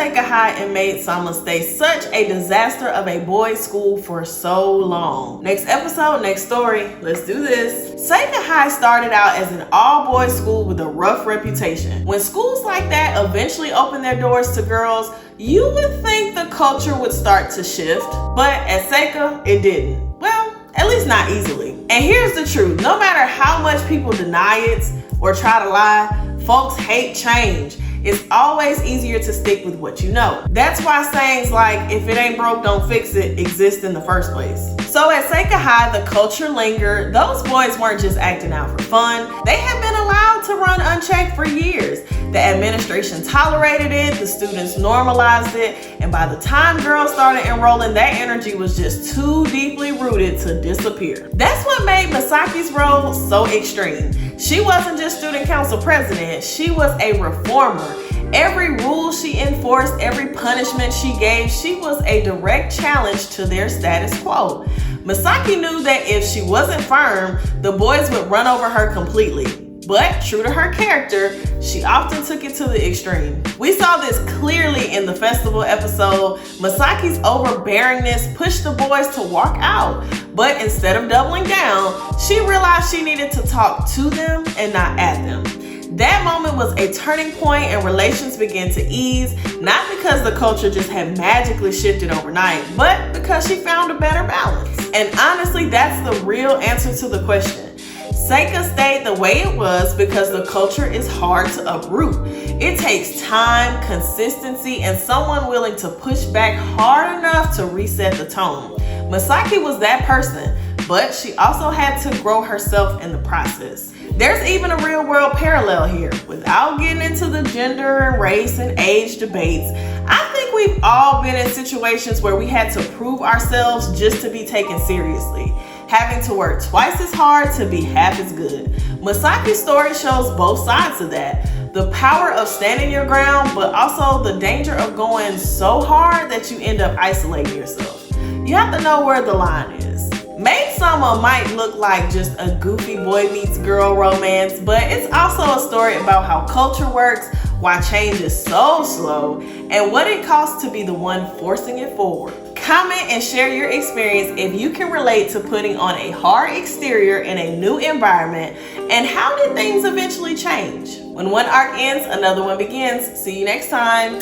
Seika High and Maid Sama stay such a disaster of a boys' school for so long? Next episode, next story. Let's do this. Seika High started out as an all-boys school with a rough reputation. When schools like that eventually open their doors to girls, you would think the culture would start to shift, but at Seika, it didn't. Well, at least not easily. And here's the truth. No matter how much people deny it or try to lie, folks hate change. It's always easier to stick with what you know. That's why sayings like, if it ain't broke, don't fix it, exist in the first place. So at Seika High, the culture lingered. Those boys weren't just acting out for fun. They had been allowed to run unchecked for years. The administration tolerated it, the students normalized it, and by the time girls started enrolling, that energy was just too deeply rooted to disappear. That's what made Misaki's role so extreme. She wasn't just student council president, she was a reformer. Every rule she enforced, every punishment she gave, she was a direct challenge to their status quo. Misaki knew that if she wasn't firm, the boys would run over her completely. But true to her character, she often took it to the extreme. We saw this clearly in the festival episode. Misaki's overbearingness pushed the boys to walk out. But instead of doubling down, she realized she needed to talk to them and not at them. That moment was a turning point and relations began to ease, not because the culture just had magically shifted overnight, but because she found a better balance. And honestly, that's the real answer to the question. Seika stayed the way it was because the culture is hard to uproot. It takes time, consistency, and someone willing to push back hard enough to reset the tone. Misaki was that person, but she also had to grow herself in the process. There's even a real world parallel here. Without getting into the gender and race and age debates, I think we've all been in situations where we had to prove ourselves just to be taken seriously, having to work twice as hard to be half as good. Misaki's story shows both sides of that. The power of standing your ground, but also the danger of going so hard that you end up isolating yourself. You have to know where the line is. Maid Sama might look like just a goofy boy meets girl romance, but it's also a story about how culture works, why change is so slow, and what it costs to be the one forcing it forward. Comment and share your experience if you can relate to putting on a hard exterior in a new environment, and how did things eventually change? When one arc ends, another one begins. See you next time.